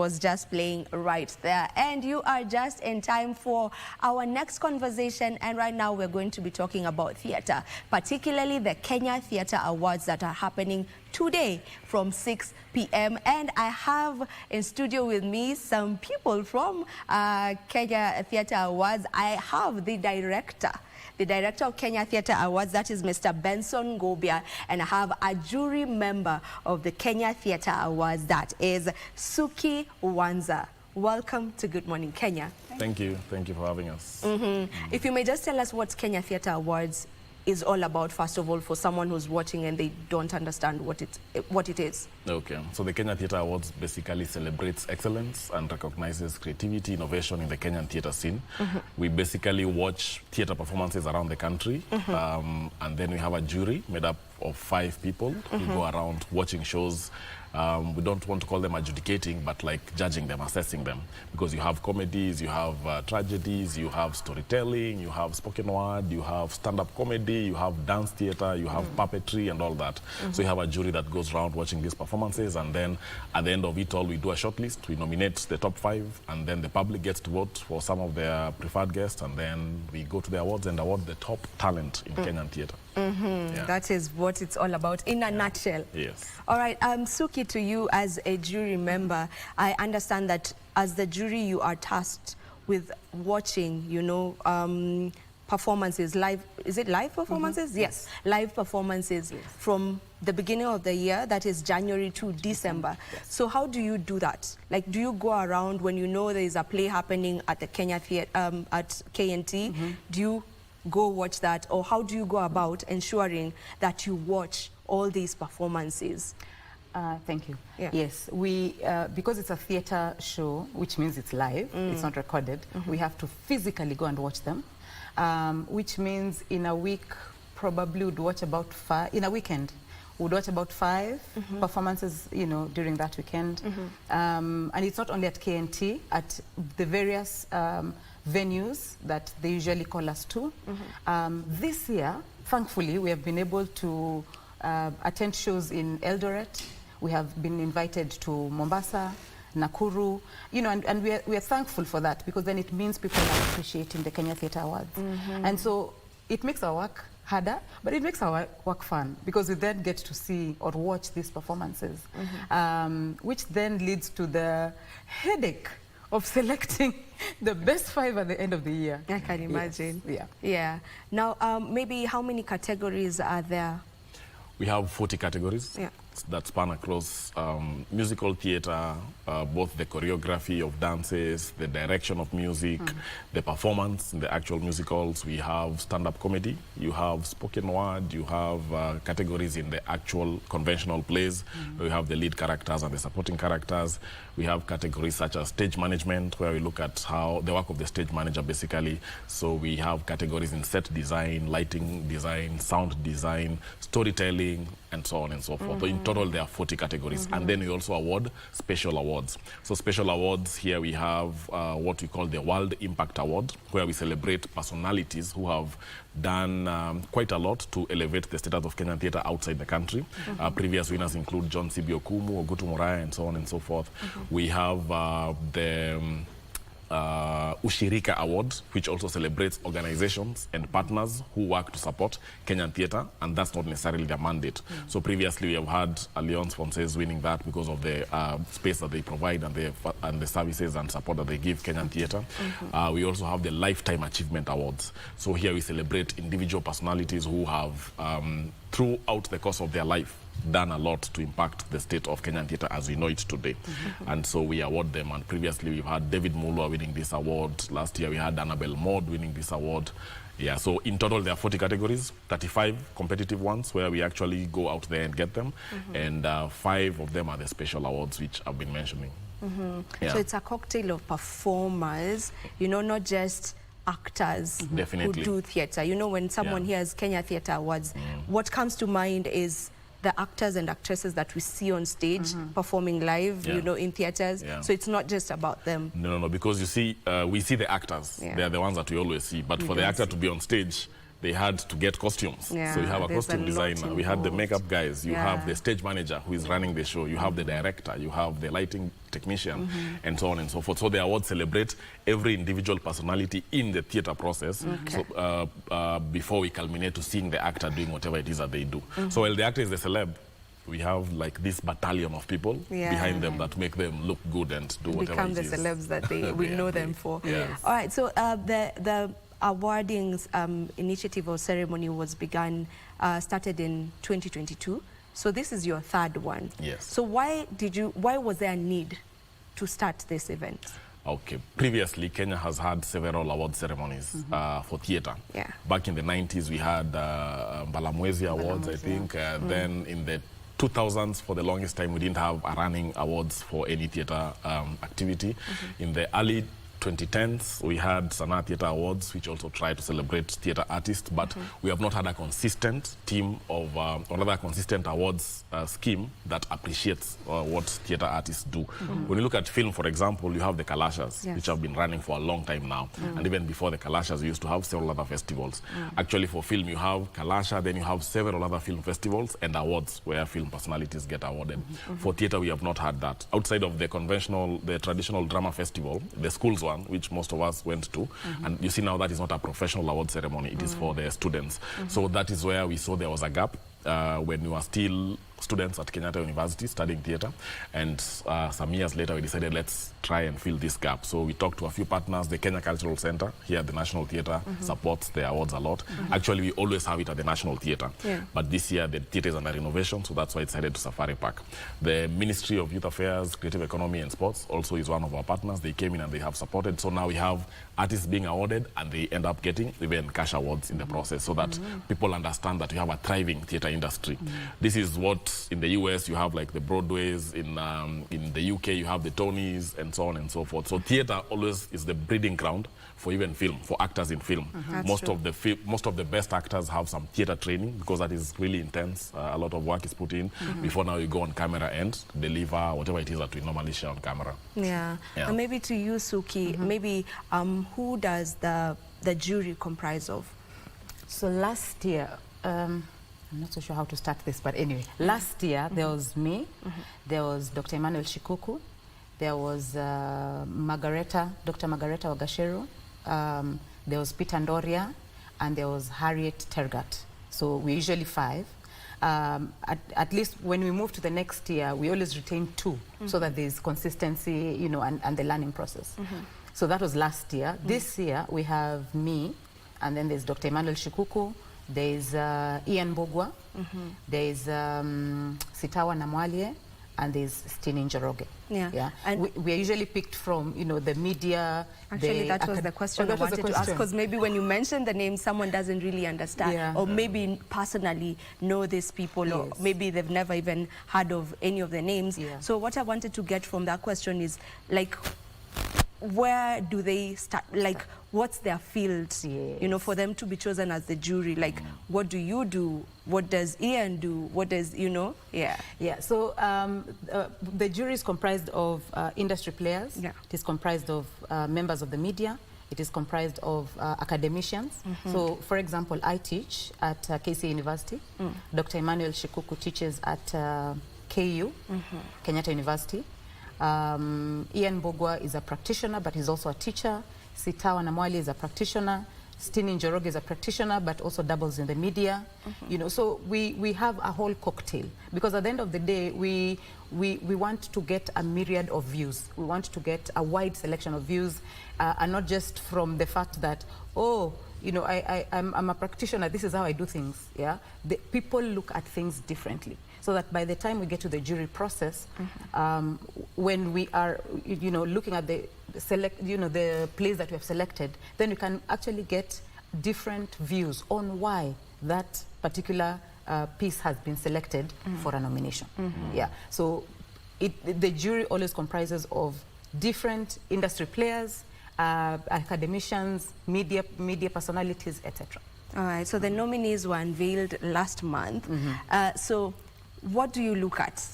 Was just playing right there, and you are just in time for our next conversation. And right now we're going to be talking about theatre, particularly the Kenya Theatre Awards that are happening today from 6 p.m. and I have in studio with me some people from Kenya Theatre Awards. I have the director of Kenya Theatre Awards, that is Mr. Benson Gobia, and I have a jury member of the Kenya Theatre Awards, that is Suki Wanza. Welcome to Good Morning Kenya. Thank you for having us. If you may just tell us what Kenya Theatre Awards is all about, first of all, for someone who's watching and they don't understand what it is. Okay, so the Kenya Theatre Awards basically celebrates excellence and recognizes creativity, innovation in the Kenyan theatre scene. We basically watch theatre performances around the country, and then we have a jury made up of 5 people who go around watching shows. We don't want to call them adjudicating, but like judging them, assessing them, because you have comedies, you have tragedies, you have storytelling, you have spoken word, you have stand-up comedy, you have dance theatre, you have puppetry and all that. So you have a jury that goes around watching these performances, and then at the end of it all, we do a shortlist, we nominate the top 5, and then the public gets to vote for some of their preferred guests, and then we go to the awards and award the top talent in Kenyan theatre. Yeah. That is what it's all about in a nutshell. Yes. All right, Suki, to you as a jury member, I understand that as the jury you are tasked with watching, you know, performances, live, is it live performances? Yes, live performances from the beginning of the year, that is January to December. So how do you do that? Like, do you go around when you know there is a play happening at the Kenya Theatre, at KNT, do you go watch that, or how do you go about ensuring that you watch all these performances? Thank you. Yeah. Yes, we because it's a theatre show, which means it's live, it's not recorded, we have to physically go and watch them, which means in a week probably would watch about 5, in a weekend would watch about 5 performances, you know, during that weekend. And it's not only at KNT, at the various venues that they usually call us to. This year, thankfully, we have been able to attend shows in Eldoret. We have been invited to Mombasa, Nakuru, you know, and we are thankful for that, because then it means people are appreciating the Kenya Theatre Awards. And so it makes our work harder, but it makes our work fun, because we then get to see or watch these performances, which then leads to the headache of selecting the best 5 at the end of the year. I can imagine. Yes. Yeah. Now, maybe how many categories are there? We have 40 categories that span across musical theatre, both the choreography of dances, the direction of music, the performance in the actual musicals. We have stand-up comedy, you have spoken word, you have categories in the actual conventional plays. We have the lead characters and the supporting characters. We have categories such as stage management, where we look at how the work of the stage manager, basically. So we have categories in set design, lighting design, sound design, storytelling, and so on and so forth. So in total, there are 40 categories. And then we also award special awards. So special awards, here we have what we call the World Impact Award, where we celebrate personalities who have done quite a lot to elevate the status of Kenyan theatre outside the country. Previous winners include John C.B. Okumu, Ogutu Muraya, and so on and so forth. We have the Ushirika Award, which also celebrates organizations and partners who work to support Kenyan theatre, and that's not necessarily their mandate. So previously we have had Alliance Francaise winning that because of the space that they provide and the services and support that they give Kenyan theatre. We also have the Lifetime Achievement Awards. So here we celebrate individual personalities who have, throughout the course of their life, done a lot to impact the state of Kenyan theatre as we know it today. And so we award them, and previously we've had David Mulwa winning this award. Last year we had Annabelle Maud winning this award. Yeah, so in total there are 40 categories, 35 competitive ones where we actually go out there and get them, and 5 of them are the special awards which I've been mentioning. So it's a cocktail of performers, you know, not just actors who do theatre. You know, when someone hears Kenya Theatre Awards, what comes to mind is the actors and actresses that we see on stage performing live, you know, in theaters. So it's not just about them. No, because you see, we see the actors. They're the ones that we always see. But for the actor to be on stage, they had to get costumes. Yeah, so you have a there's costume a lot designer, we had the involved. makeup guys, you Yeah. have the stage manager who is running the show, you have the director, you have the lighting technician, and so on and so forth. So the awards celebrate every individual personality in the theatre process, so, before we culminate to seeing the actor doing whatever it is that they do. So while the actor is the celeb, we have like this battalion of people behind them that make them look good and do whatever Become it the is. celebs that we know them for. Yes. All right, so the awarding initiative or ceremony was started in 2022. So this is your third one. Yes. So why was there a need to start this event? Okay. Previously, Kenya has had several award ceremonies for theatre. Yeah. Back in the 90s, we had Mbalamwezi Awards, I think. Then in the 2000s, for the longest time, we didn't have a running awards for any theatre activity. In the early 2010s, we had Sanaa Theatre Awards, which also tried to celebrate theatre artists, but we have not had a consistent team of, or rather a consistent awards scheme that appreciates what theatre artists do. When you look at film, for example, you have the Kalashas, which have been running for a long time now. And even before the Kalashas, we used to have several other festivals. Actually, for film, you have Kalasha, then you have several other film festivals and awards where film personalities get awarded. For theatre, we have not had that. Outside of the traditional drama festival, the schools one, which most of us went to, and you see now that is not a professional award ceremony, it is for the students. So that is where we saw there was a gap when we were still students at Kenyatta University studying theatre, and some years later we decided let's try and fill this gap. So we talked to a few partners. The Kenya Cultural Center here at the National Theatre supports the awards a lot. Actually, we always have it at the National Theatre, but this year the theatre is under renovation, so that's why it's headed to Safari Park. The Ministry of Youth Affairs, Creative Economy and Sports also is one of our partners. They came in and they have supported, so now we have artists being awarded and they end up getting even cash awards in the process, so that people understand that we have a thriving theatre industry. This is what in the US you have, like the Broadways, in the UK you have the Tonys and so on and so forth. So theatre always is the breeding ground for even film, for actors in film. Most of the best actors have some theatre training because that is really intense. A lot of work is put in before now you go on camera and deliver whatever it is that we normally share on camera. Yeah. And maybe to you, Suki, maybe who does the jury comprise of? So last year, I'm not so sure how to start this, but anyway, last year there was me, there was Dr. Emmanuel Shikuku, there was Dr. Margareta Wagasheru, there was Peter Ndoria, and there was Harriet Tergat. So we're usually 5. At least when we move to the next year, we always retain 2 so that there's consistency, you know, and the learning process. So that was last year. This year we have me, and then there's Dr. Emmanuel Shikuku, there's Ian Bogwa, there's Sitawa Namwalie, and there's Stini Njoroge. And we are usually picked from, you know, the media. Actually, that was the question I wanted to ask, because maybe when you mention the name, someone doesn't really understand, or maybe personally know these people, or maybe they've never even heard of any of the names. So what I wanted to get from that question is, like, where do they start? Like, what's their field, you know, for them to be chosen as the jury? Like, what do you do? What does Ian do? What does, you know? So the jury is comprised of industry players. It is comprised of members of the media. It is comprised of academicians. So, for example, I teach at KBC University. Dr. Emmanuel Shikuku teaches at KU, Kenyatta University. Ian Bogwa is a practitioner, but he's also a teacher. Sitawa Namwali is a practitioner. Stini Njoroge is a practitioner, but also dabbles in the media. You know, so we have a whole cocktail, because at the end of the day, we want to get a myriad of views. We want to get a wide selection of views, and not just from the fact that, oh, you know, I'm a practitioner, this is how I do things. People look at things differently. So that by the time we get to the jury process, when we are, you know, looking at the plays that we have selected, then we can actually get different views on why that particular piece has been selected for a nomination. So the jury always comprises of different industry players, academicians, media personalities, etc. All right. So the nominees were unveiled last month. So what do you look at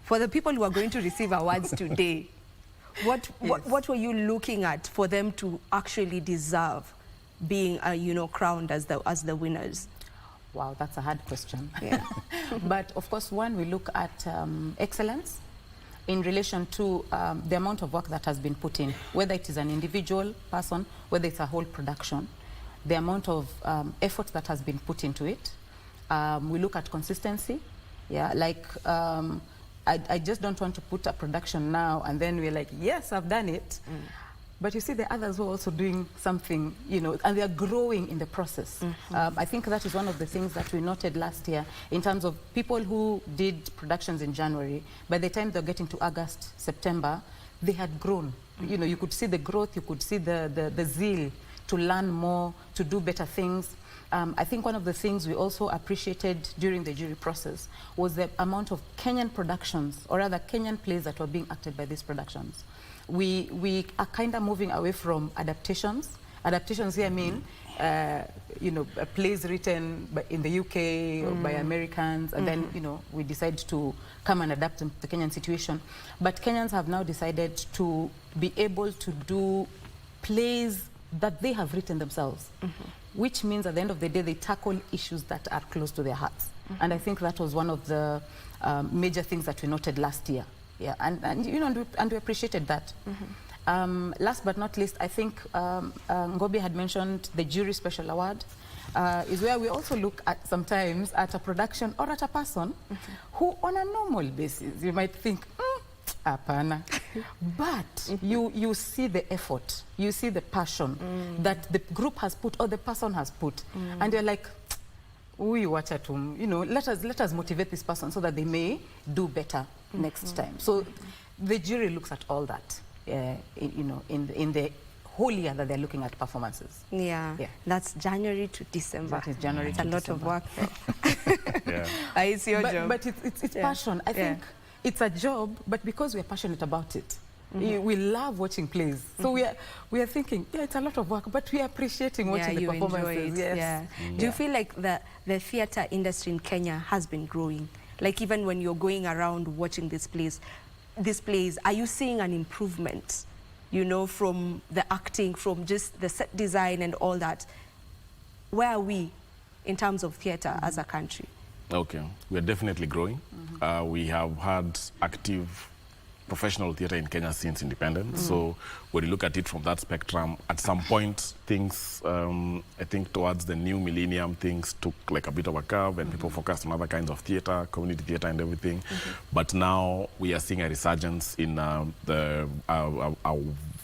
for the people who are going to receive awards today? What were you looking at for them to actually deserve being, crowned as the winners? Wow, that's a hard question. Yeah. But of course, one, we look at excellence in relation to the amount of work that has been put in, whether it is an individual person, whether it's a whole production, the amount of effort that has been put into it. We look at consistency. Yeah, like I just don't want to put a production now and then we're like, yes, I've done it. But you see the others who are also doing something, and they're growing in the process. I think that is one of the things that we noted last year in terms of people who did productions in January. By the time they're getting to August, September, they had grown. You could see the growth, you could see the zeal to learn more, to do better things. I think one of the things we also appreciated during the jury process was the amount of Kenyan productions, or rather Kenyan plays that were being acted by these productions. We are kind of moving away from adaptations. Adaptations here mean, plays written in the UK or by Americans, and then, we decide to come and adapt to the Kenyan situation. But Kenyans have now decided to be able to do plays that they have written themselves, which means at the end of the day, they tackle issues that are close to their hearts. And I think that was one of the major things that we noted last year. Yeah, and we appreciated that. Last but not least, I think Ngobi had mentioned the jury special award is where we also look at sometimes at a production or at a person who on a normal basis you might think, apana. But you see the effort, you see the passion that the group has put or the person has put, and you're like, let us motivate this person so that they may do better next time. So the jury looks at all that, in the whole year that they're looking at performances. Yeah. That's January to December. That is January to December. It's a lot of work. Yeah. It's your job. But it's passion. I think it's a job, but because we're passionate about it, we love watching plays. So we are thinking, it's a lot of work, but we are appreciating watching the performances. Yes. Do you feel like the theatre industry in Kenya has been growing? Like even when you're going around watching these plays, are you seeing an improvement, from the acting, from just the set design and all that? Where are we in terms of theatre as a country? Okay, we're definitely growing. We have had active professional theatre in Kenya since independence. So when you look at it from that spectrum, at some point things, I think towards the new millennium, things took like a bit of a curve and people focused on other kinds of theatre, community theatre and everything. But now we are seeing a resurgence in a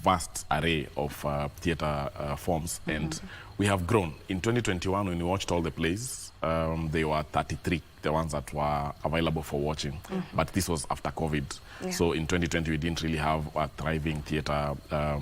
vast array of theatre forms, and we have grown. In 2021, when we watched all the plays, there were 33, the ones that were available for watching. But this was after COVID. So in 2020, we didn't really have a thriving theatre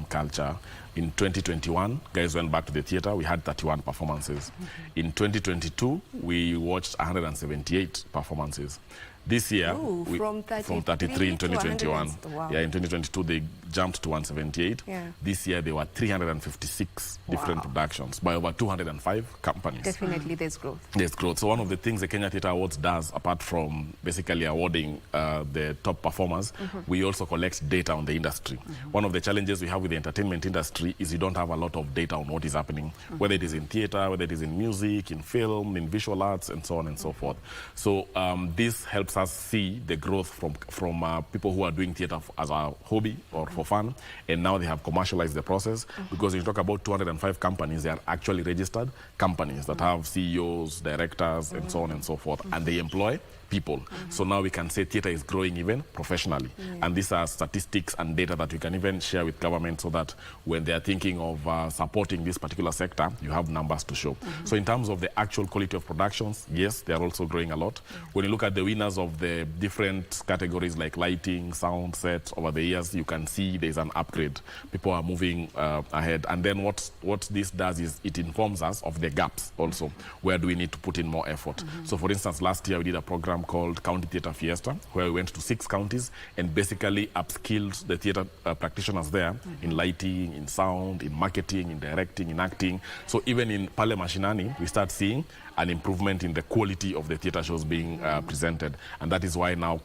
culture. In 2021, guys went back to the theatre. We had 31 performances. In 2022, we watched 178 performances. This year, from 33 in 2021. Yeah, in 2022, they jumped to 178. This year, there were 356 different productions by over 205 companies. Definitely, there's growth. There's growth. So one of the things the Kenya Theatre Awards does, apart from basically awarding the top performers, we also collect data on the industry. One of the challenges we have with the entertainment industry is you don't have a lot of data on what is happening, whether it is in theatre, whether it is in music, in film, in visual arts, and so on and so forth. So this helps us see the growth from people who are doing theatre as a hobby or for fun, and now they have commercialized the process, because when you talk about 205 companies, they are actually registered companies that have CEOs, directors, and so on and so forth, and they employ people. So now we can say theatre is growing even professionally. And these are statistics and data that we can even share with government, so that when they are thinking of supporting this particular sector, you have numbers to show. So in terms of the actual quality of productions, yes, they are also growing a lot. When you look at the winners of the different categories like lighting, sound, sets, over the years, you can see there's an upgrade. People are moving ahead. And then what this does is it informs us of the gaps also. Where do we need to put in more effort? So for instance, last year we did a program called County Theatre Fiesta, where we went to 6 counties and basically upskilled the theatre practitioners there in lighting, in sound, in marketing, in directing, in acting. So even in Pale Mashinani, we start seeing an improvement in the quality of the theatre shows being presented. And that is why now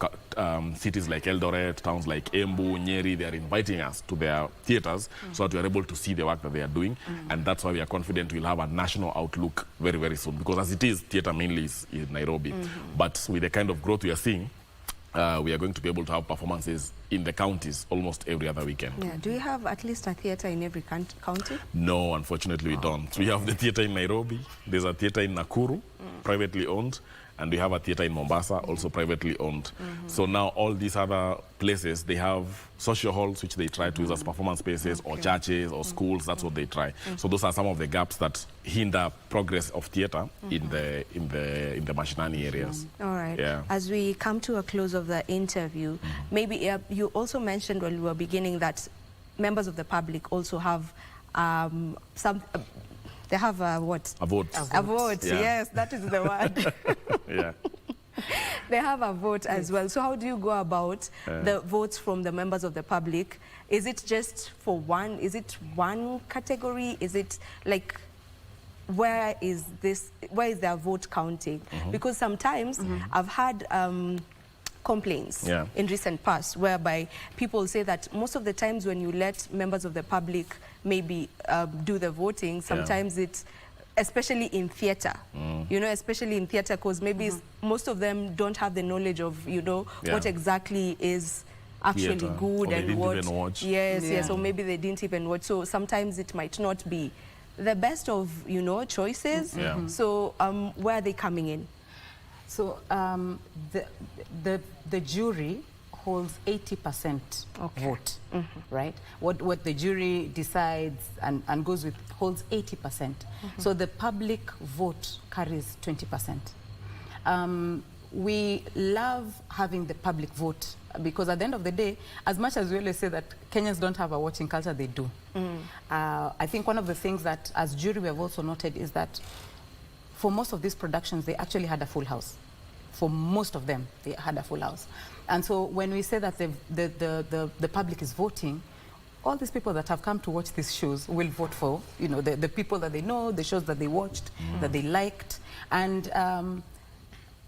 cities like Eldoret, towns like Embu, Nyeri, they are inviting us to their theatres so that we are able to see the work that they are doing. And that's why we are confident we'll have a national outlook very, very soon. Because as it is, theatre mainly is in Nairobi. But with the kind of growth we are seeing, we are going to be able to have performances in the counties almost every other weekend. Yeah. Do you have at least a theatre in every county? No, unfortunately we don't. We have the theatre in Nairobi, there's a theatre in Nakuru, privately owned, and we have a theatre in Mombasa, also privately owned. So now all these other places, they have social halls which they try to use as performance spaces, or churches or schools. That's what they try. So those are some of the gaps that hinder progress of theatre in the mashinani areas. All right. Yeah. As we come to a close of the interview, maybe you also mentioned when we were beginning that members of the public also have they have a what? A vote. A vote, Yeah. yes, that is the word. Yeah. They have a vote as well. So how do you go about the votes from the members of the public? Is it just for one? Is it one category? Is it like, where is their vote counting? Because sometimes I've had complaints in recent past whereby people say that most of the times when you let members of the public maybe do the voting, sometimes it's, especially in theatre, you know, especially in theatre, because maybe most of them don't have the knowledge of, you know, what exactly is actually Theatre, good or they and didn't what. even watch. Yes, or maybe they didn't even watch. So sometimes it might not be the best of, you know, choices. So where are they coming in? So the jury holds 80% vote, right? What the jury decides and goes with holds 80%. So the public vote carries 20%. We love having the public vote because at the end of the day, as much as we always say that Kenyans don't have a watching culture, they do. I think one of the things that as jury we have also noted is that for most of these productions, they actually had a full house. For most of them, they had a full house. And so when we say that the public is voting, all these people that have come to watch these shows will vote for, you know, the people that they know, the shows that they watched, that they liked. And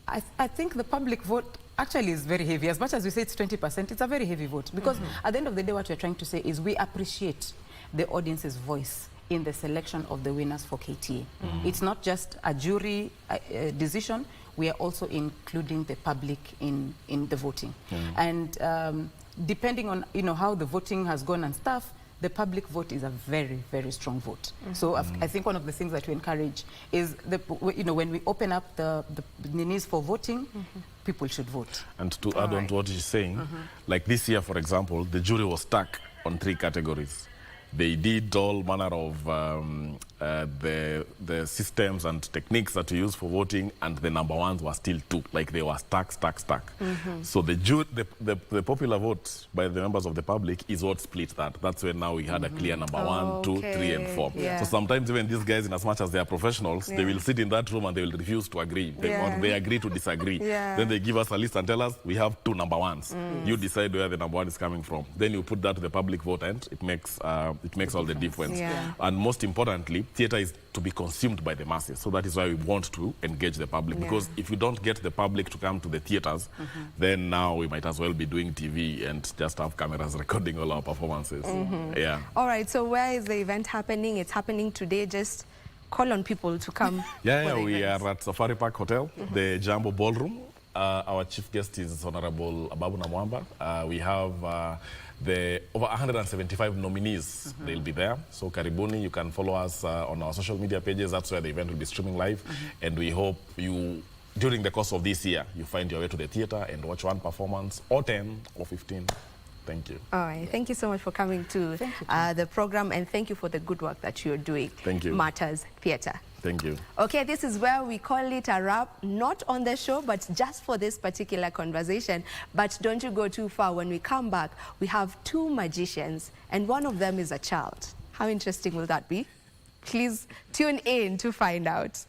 I think the public vote actually is very heavy. As much as we say it's 20%, it's a very heavy vote. Because at the end of the day, what we're trying to say is we appreciate the audience's voice in the selection of the winners for KTA. It's not just a jury decision. We are also including the public in the voting. And depending on, you know, how the voting has gone and stuff, the public vote is a very, very strong vote. So I think one of the things that we encourage is, you know, when we open up the needs for voting, people should vote. And to add on to what she's saying, like this year, for example, the jury was stuck on 3 categories. They did all manner of the systems and techniques that we use for voting, and the number ones were still 2. Like they were stuck. So the popular vote by the members of the public is what split that. That's when now we had a clear number 1, 2, 3, and 4. So sometimes even these guys, in as much as they are professionals, they will sit in that room and they will refuse to agree. Or they agree to disagree. Then they give us a list and tell us, we have 2 number 1s. You decide where the number 1 is coming from. Then you put that to the public vote, and it makes all the difference. And most importantly, theatre is to be consumed by the masses. So that is why we want to engage the public. Because if you don't get the public to come to the theatres, then now we might as well be doing TV and just have cameras recording all our performances. All right, so where is the event happening? It's happening today. Just call on people to come. We are at Safari Park Hotel, the Jambo Ballroom. Our chief guest is Honorable Ababu Namwamba. We have the over 175 nominees. They'll be there. So karibuni, you can follow us on our social media pages. That's where the event will be streaming live. And we hope you, during the course of this year, you find your way to the theatre and watch 1 performance, or 10, or 15. Thank you. All right. Thank you so much for coming to the program, and thank you for the good work that you're doing. Thank you. Matters Theatre. Thank you. Okay, this is where we call it a wrap, not on the show, but just for this particular conversation. But don't you go too far. When we come back, we have 2 magicians, and one of them is a child. How interesting will that be? Please tune in to find out.